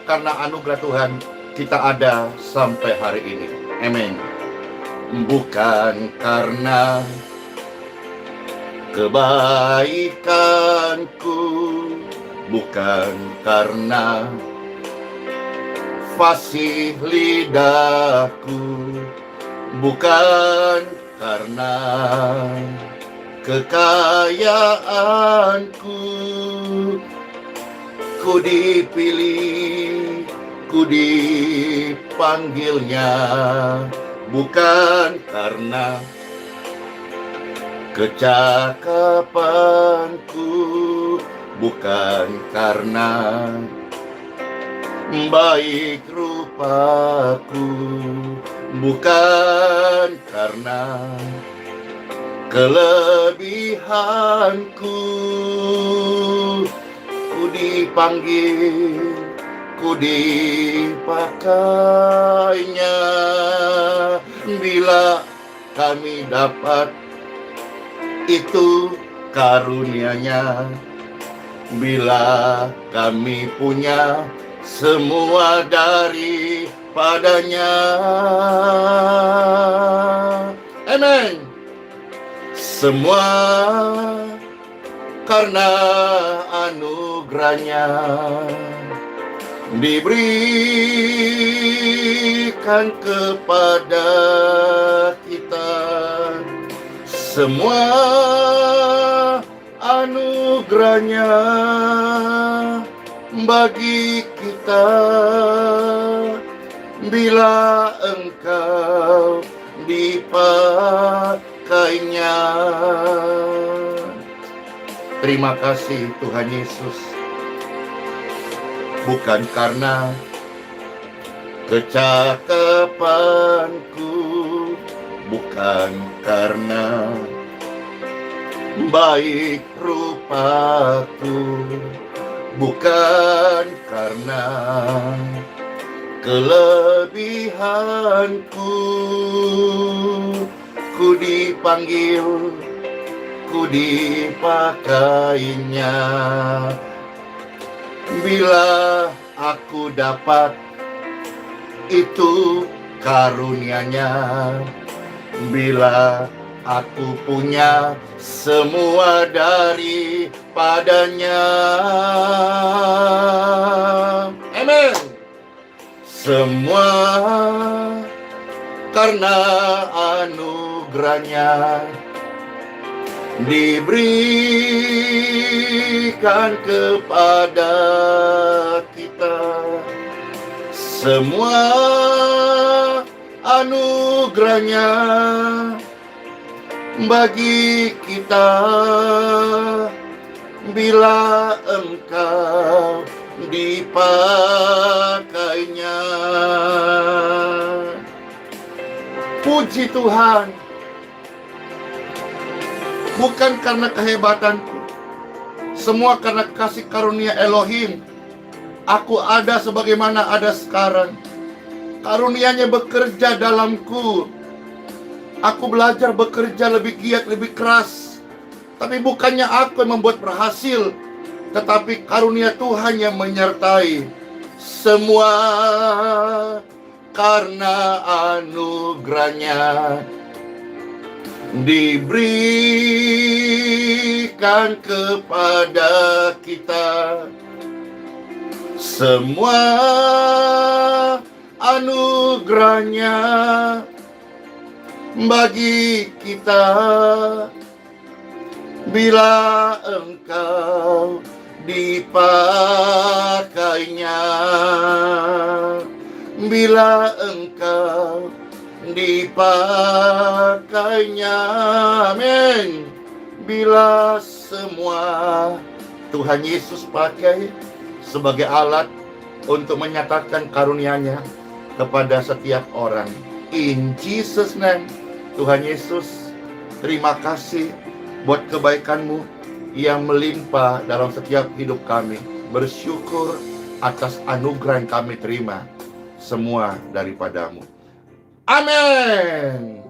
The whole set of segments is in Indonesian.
karena anugerah Tuhan kita ada sampai hari ini. Amin. Bukan karena kebaikanku, bukan karena fasih lidahku, bukan karena kekayaanku, ku dipilih, ku dipanggilnya, bukan karena kecakapanku, bukan karena baik rupaku, bukan karena kelebihanku, ku dipanggil, ku dipakainya. Bila kami dapat itu karunia-Nya, bila kami punya semua daripadanya. Amin. Semua karena anugerah-Nya diberikan kepada kita. Semua anugerah-Nya bagi kita, bila Engkau dipakainya. Terima kasih Tuhan Yesus. Bukan karena kecakapanku, bukan karena baik rupaku, bukan karena kelebihanku, ku dipanggil, ku dipakainya. Bila aku dapat itu karunia-Nya, bila aku punya semua daripadanya. Amin. Semua karena anugerah-Nya diberikan kepada kita. Semua anugerah-Nya bagi kita, bila Engkau dipakainya. Puji Tuhan. Bukan karena kehebatanku, semua karena kasih karunia Elohim. Aku ada sebagaimana ada sekarang. Karunia-Nya bekerja dalamku. Aku belajar bekerja lebih giat, lebih keras. Tapi bukannya aku yang membuat berhasil, tetapi karunia Tuhan yang menyertai. Semua karena anugerah-Nya diberikan kepada kita. Semua anugerah-Nya bagi kita, bila Engkau dipakainya, bila Engkau dipakainya. Amin. Bila semua Tuhan Yesus pakai sebagai alat untuk menyatakan karunia-Nya kepada setiap orang. In Jesus name. Tuhan Yesus, terima kasih buat kebaikan-Mu yang melimpah dalam setiap hidup kami. Bersyukur atas anugerah yang kami terima, semua daripada-Mu. Amin.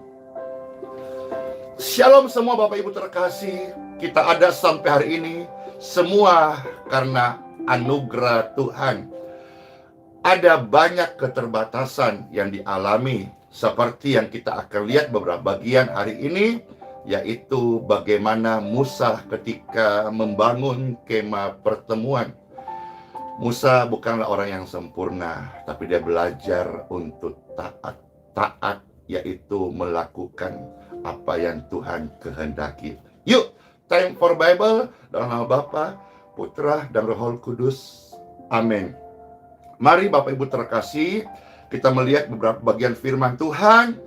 Shalom semua Bapak Ibu terkasih. Kita ada sampai hari ini semua karena anugerah Tuhan. Ada banyak keterbatasan yang dialami, seperti yang kita akan lihat beberapa bagian hari ini, yaitu bagaimana Musa ketika membangun kemah pertemuan. Musa bukanlah orang yang sempurna, tapi dia belajar untuk taat. Taat yaitu melakukan apa yang Tuhan kehendaki. Yuk, time for Bible, dalam nama Bapa, Putra, dan Roh Kudus. Amin. Mari Bapak Ibu terkasih, kita melihat beberapa bagian firman Tuhan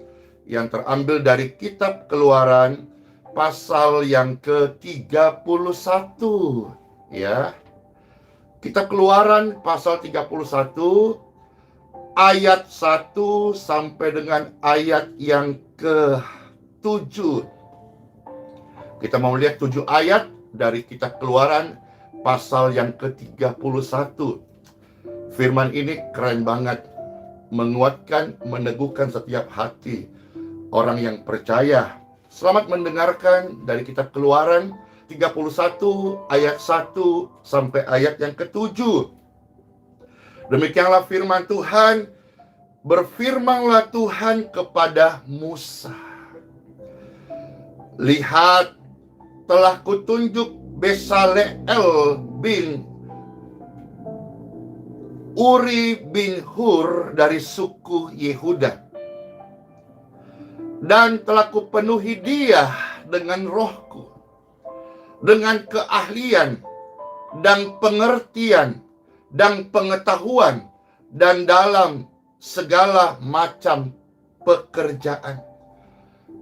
yang terambil dari kitab Keluaran pasal yang ke-31, ya. Kitab Keluaran pasal 31 ayat 1 sampai dengan ayat yang ke-7. Kita mau lihat 7 ayat dari kitab Keluaran pasal yang ke-31. Firman ini keren banget, menguatkan, meneguhkan setiap hati orang yang percaya. Selamat mendengarkan dari kitab Keluaran 31 ayat 1 sampai ayat yang ke-7. Demikianlah firman Tuhan. Berfirmanlah Tuhan kepada Musa. Lihat, telah kutunjuk Bezaleel bin Uri bin Hur dari suku Yehuda, dan telah kupenuhi dia dengan rohku, dengan keahlian dan pengertian dan pengetahuan, dan dalam segala macam pekerjaan.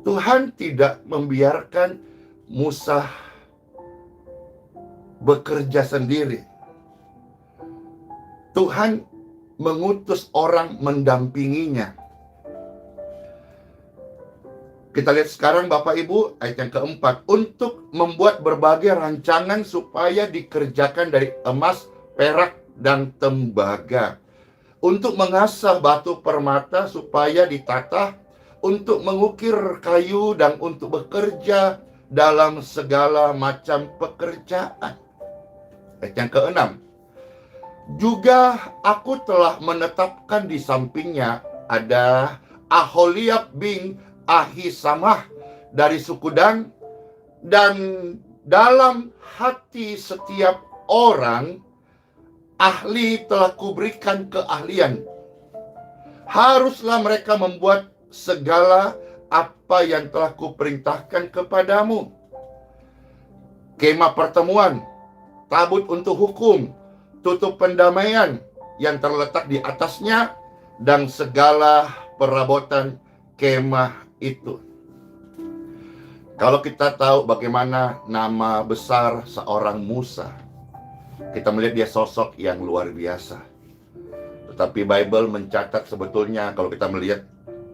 Tuhan tidak membiarkan Musa bekerja sendiri. Tuhan mengutus orang mendampinginya. Kita lihat sekarang Bapak Ibu, ayat yang keempat. Untuk membuat berbagai rancangan supaya dikerjakan dari emas, perak, dan tembaga. Untuk mengasah batu permata supaya ditata. Untuk mengukir kayu dan untuk bekerja dalam segala macam pekerjaan. Ayat yang keenam. Juga aku telah menetapkan di sampingnya ada Aholiab bin Ahisamah dari suku Dan, dan dalam hati setiap orang ahli telah kuberikan keahlian. Haruslah mereka membuat segala apa yang telah kuperintahkan kepadamu. Kemah pertemuan, tabut untuk hukum, tutup pendamaian yang terletak di atasnya, dan segala perabotan kemah itu. Kalau kita tahu bagaimana nama besar seorang Musa, kita melihat dia sosok yang luar biasa. Tetapi Bible mencatat sebetulnya kalau kita melihat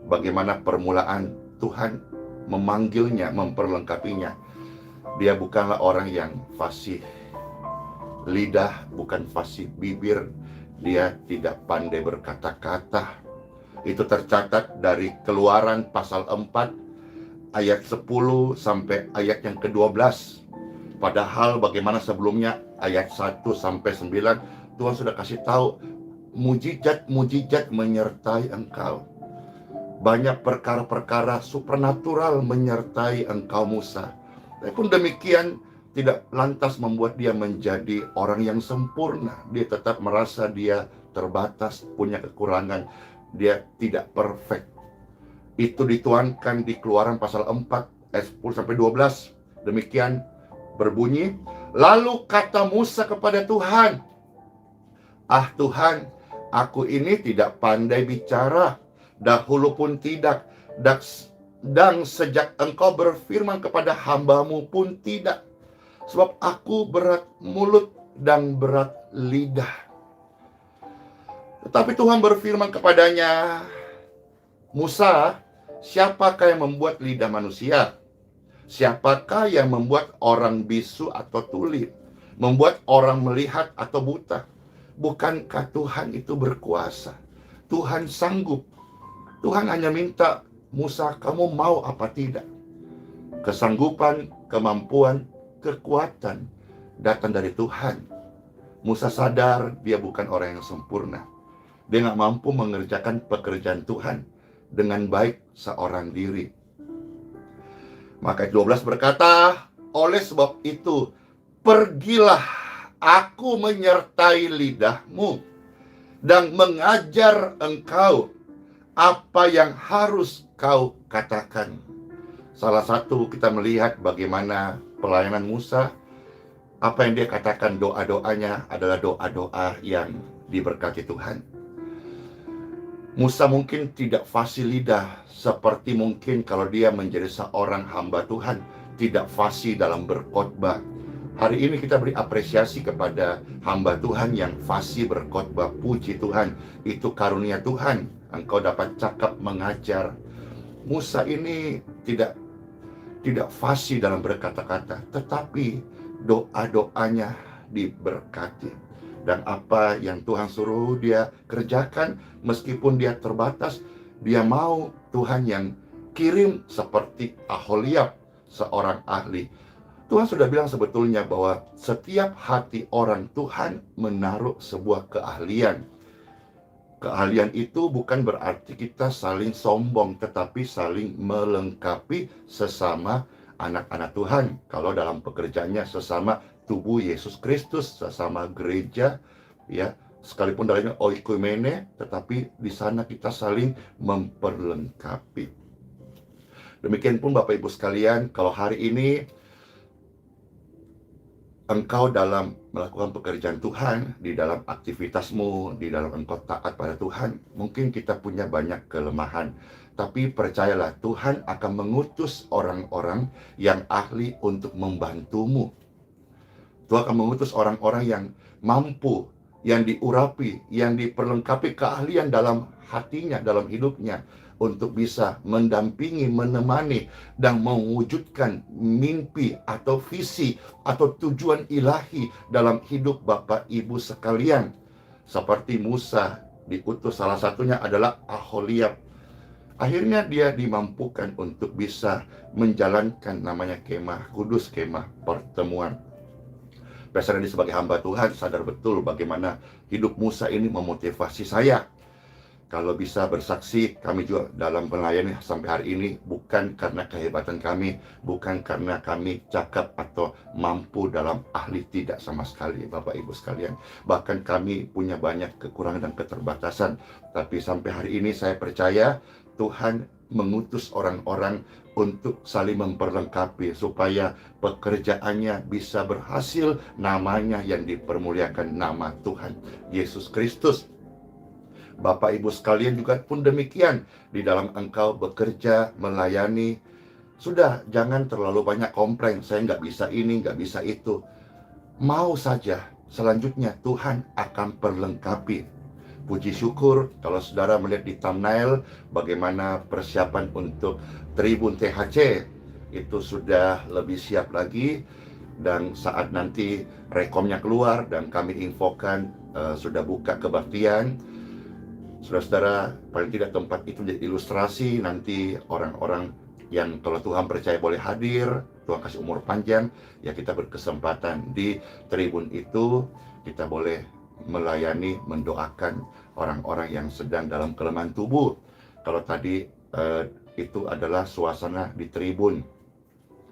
bagaimana permulaan Tuhan memanggilnya, memperlengkapinya, dia bukanlah orang yang fasih lidah, bukan fasih bibir. Dia tidak pandai berkata-kata. Itu tercatat dari Keluaran pasal 4 ayat 10 sampai ayat yang ke-12. Padahal bagaimana sebelumnya ayat 1 sampai 9 Tuhan sudah kasih tahu mujizat-mujizat menyertai engkau. Banyak perkara-perkara supernatural menyertai engkau Musa. Tapi pun demikian tidak lantas membuat dia menjadi orang yang sempurna. Dia tetap merasa dia terbatas, punya kekurangan. Dia tidak perfect. Itu dituangkan di Keluaran pasal 4 ayat 10 sampai 12. Demikian berbunyi, lalu kata Musa kepada Tuhan, "Ah Tuhan, aku ini tidak pandai bicara, dahulu pun tidak, dan sejak engkau berfirman kepada hamba-Mu pun tidak. Sebab aku berat mulut dan berat lidah." Tetapi Tuhan berfirman kepadanya, "Musa, siapakah yang membuat lidah manusia? Siapakah yang membuat orang bisu atau tuli? Membuat orang melihat atau buta? Bukankah Tuhan itu berkuasa? Tuhan sanggup." Tuhan hanya minta, "Musa, kamu mau apa tidak?" Kesanggupan, kemampuan, kekuatan datang dari Tuhan. Musa sadar dia bukan orang yang sempurna. Dia nggak mampu mengerjakan pekerjaan Tuhan dengan baik seorang diri. Maka 12 berkata, oleh sebab itu, pergilah, aku menyertai lidahmu dan mengajar engkau apa yang harus kau katakan. Salah satu kita melihat bagaimana pelayanan Musa, apa yang dia katakan, doa-doanya adalah doa-doa yang diberkati Tuhan. Musa mungkin tidak fasih lidah seperti mungkin kalau dia menjadi seorang hamba Tuhan, tidak fasih dalam berkhotbah. Hari ini kita beri apresiasi kepada hamba Tuhan yang fasih berkhotbah. Puji Tuhan, itu karunia Tuhan. Engkau dapat cakap mengajar. Musa ini tidak fasih dalam berkata-kata, tetapi doa-doanya diberkati. Dan apa yang Tuhan suruh dia kerjakan, meskipun dia terbatas, dia mau Tuhan yang kirim seperti Aholiab, seorang ahli. Tuhan sudah bilang sebetulnya bahwa setiap hati orang Tuhan menaruh sebuah keahlian. Keahlian itu bukan berarti kita saling sombong, tetapi saling melengkapi sesama anak-anak Tuhan. Kalau dalam pekerjaannya sesama tubuh Yesus Kristus, sesama gereja, ya, sekalipun dalamnya oikumene, tetapi di sana kita saling memperlengkapi. Demikian pun Bapak Ibu sekalian, kalau hari ini engkau dalam melakukan pekerjaan Tuhan, di dalam aktivitasmu, di dalam engkau taat pada Tuhan, mungkin kita punya banyak kelemahan. Tapi percayalah, Tuhan akan mengutus orang-orang yang ahli untuk membantumu. Tuhan akan mengutus orang-orang yang mampu, yang diurapi, yang diperlengkapi keahlian dalam hatinya, dalam hidupnya, untuk bisa mendampingi, menemani, dan mewujudkan mimpi atau visi atau tujuan ilahi dalam hidup Bapak Ibu sekalian. Seperti Musa diutus, salah satunya adalah Aholiab. Akhirnya dia dimampukan untuk bisa menjalankan namanya kemah kudus, kemah pertemuan. Pastor ini sebagai hamba Tuhan sadar betul bagaimana hidup Musa ini memotivasi saya. Kalau bisa bersaksi, kami juga dalam pelayanan sampai hari ini bukan karena kehebatan kami, bukan karena kami cakap atau mampu dalam ahli, tidak sama sekali Bapak Ibu sekalian. Bahkan kami punya banyak kekurangan dan keterbatasan. Tapi sampai hari ini saya percaya Tuhan mengutus orang-orang untuk saling memperlengkapi supaya pekerjaannya bisa berhasil, namanya yang dipermuliakan, nama Tuhan Yesus Kristus. Bapak Ibu sekalian juga pun demikian, di dalam engkau bekerja, melayani, sudah jangan terlalu banyak komplain, saya nggak bisa ini, nggak bisa itu. Mau saja, selanjutnya Tuhan akan perlengkapi. Puji syukur kalau saudara melihat di thumbnail bagaimana persiapan untuk Tribun THC itu sudah lebih siap lagi, dan saat nanti rekomnya keluar dan kami infokan sudah buka kebaktian, saudara-saudara, paling tidak tempat itu jadi ilustrasi nanti orang-orang yang kalau Tuhan percaya boleh hadir, Tuhan kasih umur panjang, ya kita berkesempatan di tribun itu, kita boleh melayani, mendoakan orang-orang yang sedang dalam kelemahan tubuh. Kalau tadi itu adalah suasana di tribun,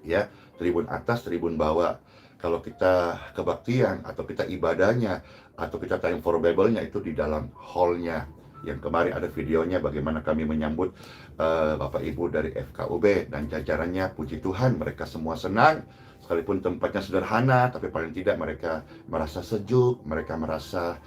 ya, tribun atas, tribun bawah. Kalau kita kebaktian atau kita ibadahnya atau kita time for Bible-nya itu di dalam hall-nya. Yang kemarin ada videonya bagaimana kami menyambut Bapak Ibu dari FKUB dan jajarannya. Puji Tuhan, mereka semua senang. Sekalipun tempatnya sederhana, tapi paling tidak mereka merasa sejuk, mereka merasa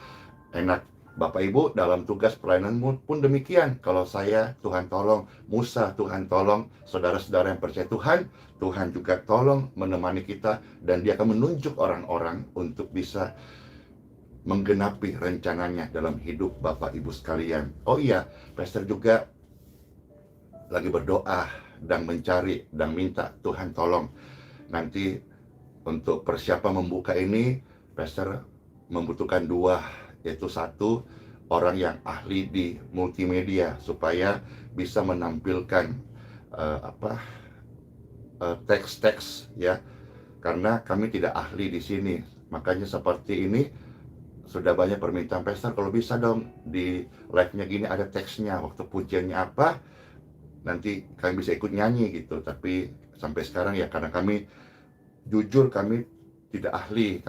enak. Bapak Ibu dalam tugas pelayananmu pun demikian. Kalau saya, Tuhan tolong. Musa, Tuhan tolong. Saudara-saudara yang percaya Tuhan, Tuhan juga tolong menemani kita. Dan dia akan menunjuk orang-orang untuk bisa menggenapi rencananya dalam hidup Bapak Ibu sekalian. Oh iya, Pastor juga lagi berdoa dan mencari dan minta Tuhan tolong. Nanti untuk persiapan membuka ini, Pastor membutuhkan dua, yaitu satu, orang yang ahli di multimedia supaya bisa menampilkan teks-teks, ya, karena kami tidak ahli di sini. Makanya seperti ini, sudah banyak permintaan, pastor kalau bisa dong di live-nya gini ada teksnya, waktu pujiannya apa, nanti kami bisa ikut nyanyi gitu. Tapi sampai sekarang ya karena kami jujur, kami tidak ahli,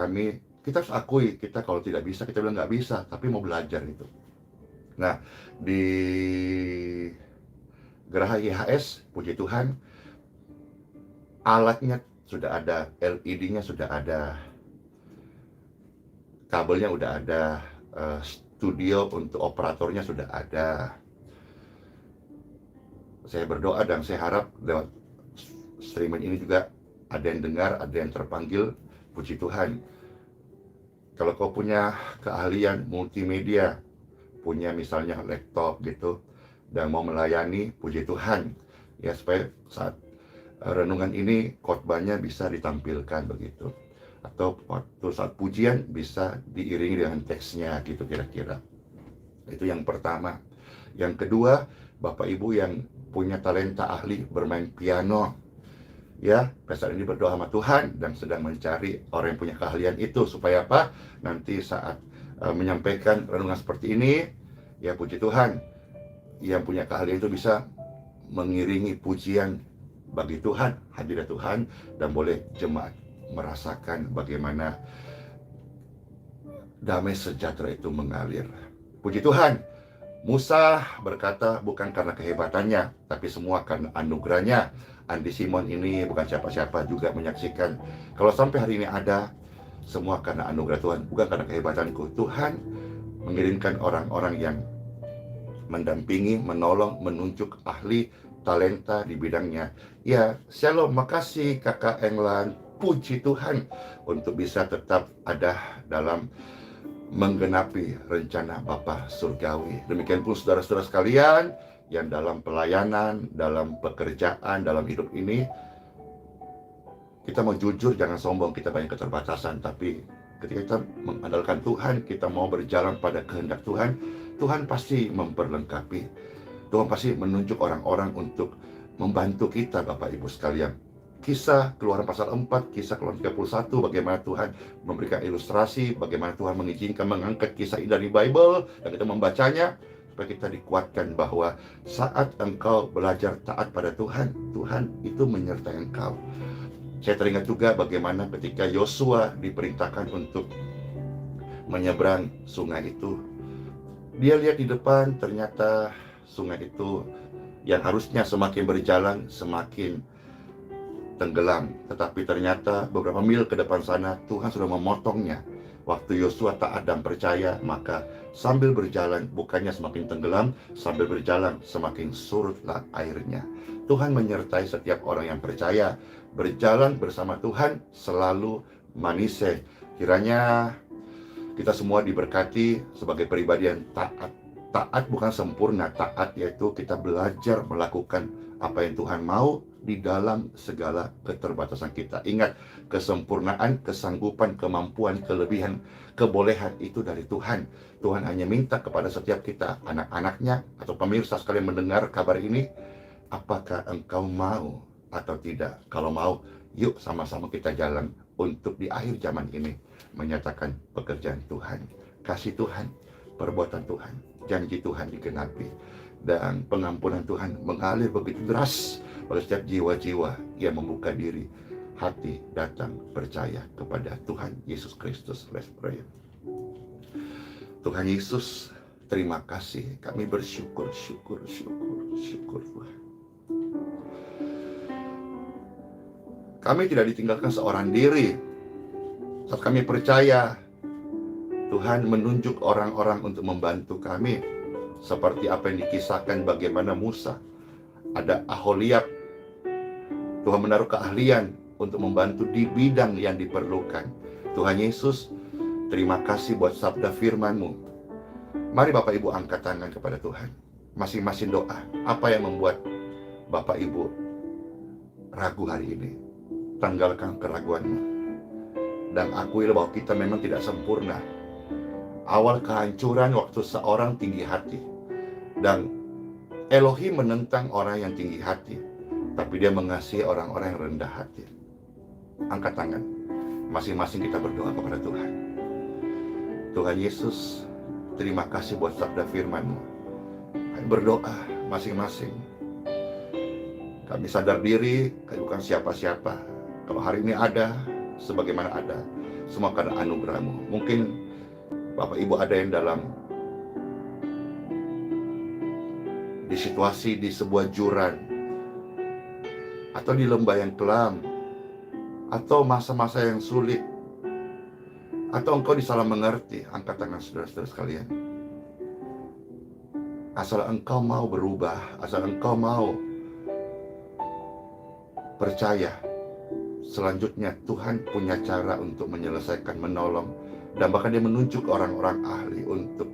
kita harus akui, kita kalau tidak bisa kita bilang nggak bisa, tapi mau belajar itu. Nah, di Geraha IHS, puji Tuhan, alatnya sudah ada, LED-nya sudah ada, kabelnya udah ada, studio untuk operatornya sudah ada. Saya berdoa dan saya harap lewat streaming ini juga ada yang dengar, ada yang terpanggil. Puji Tuhan. Kalau kau punya keahlian multimedia, punya misalnya laptop gitu, dan mau melayani, puji Tuhan. Ya, supaya saat renungan ini khotbahnya bisa ditampilkan begitu. Atau waktu saat pujian bisa diiringi dengan teksnya gitu kira-kira. Itu yang pertama. Yang kedua, Bapak Ibu yang punya talenta ahli bermain piano, ya, pastor ini berdoa sama Tuhan dan sedang mencari orang yang punya keahlian itu supaya apa? Nanti saat menyampaikan renungan seperti ini, ya puji Tuhan, yang punya keahlian itu bisa mengiringi pujian bagi Tuhan, hadirat Tuhan, dan boleh jemaat merasakan bagaimana damai sejahtera itu mengalir. Puji Tuhan. Musa berkata bukan karena kehebatannya, tapi semua karena anugerahnya. Andi Simon ini bukan siapa-siapa juga menyaksikan. Kalau sampai hari ini ada, semua karena anugerah Tuhan, bukan karena kehebatanku. Tuhan mengirimkan orang-orang yang mendampingi, menolong, menunjuk ahli, talenta di bidangnya. Ya, shalom, makasih Kakak Englan. Puji Tuhan untuk bisa tetap ada dalam menggenapi rencana Bapa Surgawi. Demikian pun saudara-saudara sekalian yang dalam pelayanan, dalam pekerjaan, dalam hidup ini, kita mau jujur, jangan sombong, kita banyak keterbatasan. Tapi ketika kita mengandalkan Tuhan, kita mau berjalan pada kehendak Tuhan, Tuhan pasti memperlengkapi. Tuhan pasti menunjuk orang-orang untuk membantu kita, Bapak Ibu sekalian. Kisah Keluaran pasal 4, Kisah Keluaran 31, bagaimana Tuhan memberikan ilustrasi, bagaimana Tuhan mengizinkan mengangkat kisah ini dari Bible, dan kita membacanya, supaya kita dikuatkan bahwa saat engkau belajar taat pada Tuhan, Tuhan itu menyertai engkau. Saya teringat juga bagaimana ketika Yosua diperintahkan untuk menyeberang sungai itu, dia lihat di depan, ternyata sungai itu yang harusnya semakin berjalan, semakin tenggelam. Tetapi ternyata beberapa mil ke depan sana Tuhan sudah memotongnya. Waktu Yosua taat dan percaya, maka sambil berjalan bukannya semakin tenggelam, sambil berjalan semakin surutlah airnya. Tuhan menyertai setiap orang yang percaya. Berjalan bersama Tuhan selalu manise. Kiranya kita semua diberkati sebagai pribadi yang taat. Taat bukan sempurna, taat yaitu kita belajar melakukan apa yang Tuhan mau di dalam segala keterbatasan kita. Ingat, kesempurnaan, kesanggupan, kemampuan, kelebihan, kebolehan itu dari Tuhan. Tuhan hanya minta kepada setiap kita, anak-anaknya atau pemirsa sekalian mendengar kabar ini, apakah engkau mau atau tidak? Kalau mau, yuk sama-sama kita jalan untuk di akhir zaman ini menyatakan pekerjaan Tuhan, kasih Tuhan, perbuatan Tuhan, janji Tuhan digenapi, dan pengampunan Tuhan mengalir begitu deras pada setiap jiwa-jiwa yang membuka diri, hati, datang, percaya kepada Tuhan Yesus Kristus. Let's pray. Tuhan Yesus, terima kasih. Kami bersyukur Tuhan. Kami tidak ditinggalkan seorang diri. Saat kami percaya, Tuhan menunjuk orang-orang untuk membantu kami. Seperti apa yang dikisahkan bagaimana Musa. Ada Aholiab. Tuhan menaruh keahlian untuk membantu di bidang yang diperlukan. Tuhan Yesus, terima kasih buat sabda firman-Mu. Mari Bapak Ibu angkat tangan kepada Tuhan. Masing-masing doa. Apa yang membuat Bapak Ibu ragu hari ini? Tanggalkan keraguanmu. Dan akuilah bahwa kita memang tidak sempurna. Awal kehancuran waktu seorang tinggi hati. Dan Elohim menentang orang yang tinggi hati. Tapi dia mengasihi orang-orang yang rendah hati. Angkat tangan. Masing-masing kita berdoa kepada Tuhan. Tuhan Yesus, terima kasih buat sabda firman-Mu. Kami berdoa masing-masing. Kami sadar diri, kami bukan siapa-siapa. Kalau hari ini ada, sebagaimana ada, semua karena anugerah-Mu. Mungkin Bapak Ibu ada yang dalam di situasi di sebuah jurang, atau di lembah yang kelam, atau masa-masa yang sulit, atau engkau disalah mengerti. Angkat tangan saudara-saudara sekalian. Asal engkau mau berubah, asal engkau mau percaya, selanjutnya Tuhan punya cara untuk menyelesaikan, menolong, dan bahkan Dia menunjuk orang-orang ahli untuk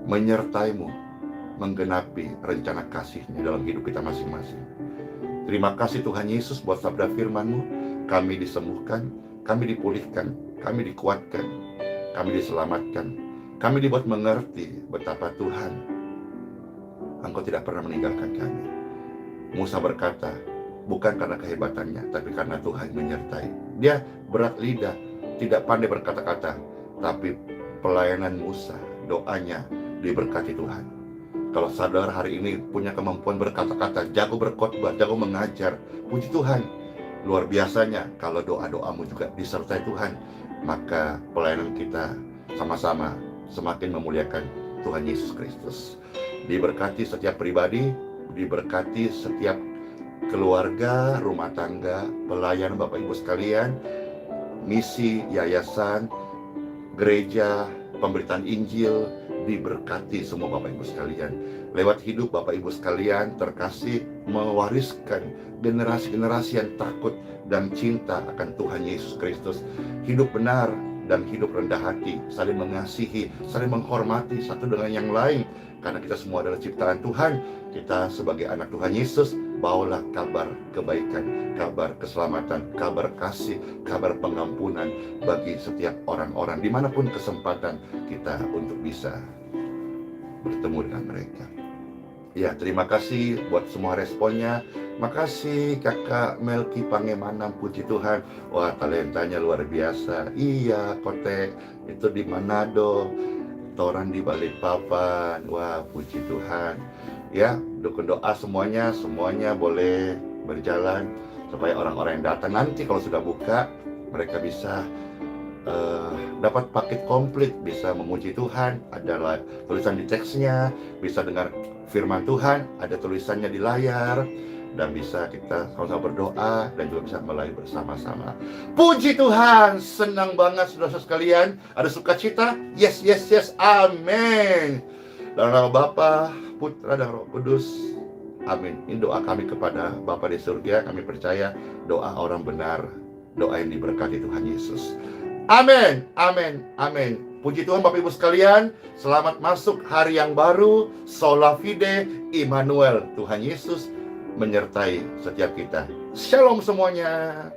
menyertaimu, menggenapi rencana kasih-Nya dalam hidup kita masing-masing. Terima kasih Tuhan Yesus buat sabda firman-Mu. Kami disembuhkan, kami dipulihkan, kami dikuatkan, kami diselamatkan, kami dibuat mengerti betapa Tuhan, Engkau tidak pernah meninggalkan kami. Musa berkata, bukan karena kehebatannya, tapi karena Tuhan menyertai. Dia berat lidah, tidak pandai berkata-kata, tapi pelayanan Musa, doanya diberkati Tuhan. Kalau saudara hari ini punya kemampuan berkata-kata, jago berkhotbah, jago mengajar, puji Tuhan. Luar biasanya kalau doa-doamu juga disertai Tuhan, maka pelayanan kita sama-sama semakin memuliakan Tuhan Yesus Kristus. Diberkati setiap pribadi, diberkati setiap keluarga, rumah tangga, pelayan Bapak Ibu sekalian, misi, yayasan, gereja, pemberitaan Injil, diberkati semua Bapak Ibu sekalian. Lewat hidup Bapak Ibu sekalian terkasih, mewariskan generasi-generasi yang takut dan cinta akan Tuhan Yesus Kristus. Hidup benar dan hidup rendah hati, saling mengasihi, saling menghormati satu dengan yang lain. Karena kita semua adalah ciptaan Tuhan. Kita sebagai anak Tuhan Yesus, bawalah kabar kebaikan, kabar keselamatan, kabar kasih, kabar pengampunan bagi setiap orang-orang, dimanapun kesempatan kita untuk bisa bertemu dengan mereka. Ya, terima kasih buat semua responnya. Makasih Kakak Melki Pangemanam, puji Tuhan. Wah, talentanya luar biasa. Iya, Kote itu di Manado, Toran di Balikpapan. Wah, puji Tuhan. Ya, dukung doa semuanya boleh berjalan supaya orang-orang yang datang nanti kalau sudah buka, mereka bisa dapat paket komplit, bisa memuji Tuhan, ada tulisan di teksnya, bisa dengar firman Tuhan, ada tulisannya di layar, dan bisa kita sama-sama berdoa dan juga bisa melayani bersama-sama. Puji Tuhan, senang banget saudara sekalian, ada sukacita, yes, amin. Dalam nama Bapa, Putra dan Roh Kudus, amin. Ini doa kami kepada Bapa di surga. Kami percaya doa orang benar, doa yang diberkati Tuhan Yesus. Amin, amin, amin. Puji Tuhan Bapak Ibu sekalian, selamat masuk hari yang baru. Sola Fide, Immanuel. Tuhan Yesus menyertai setiap kita. Shalom semuanya.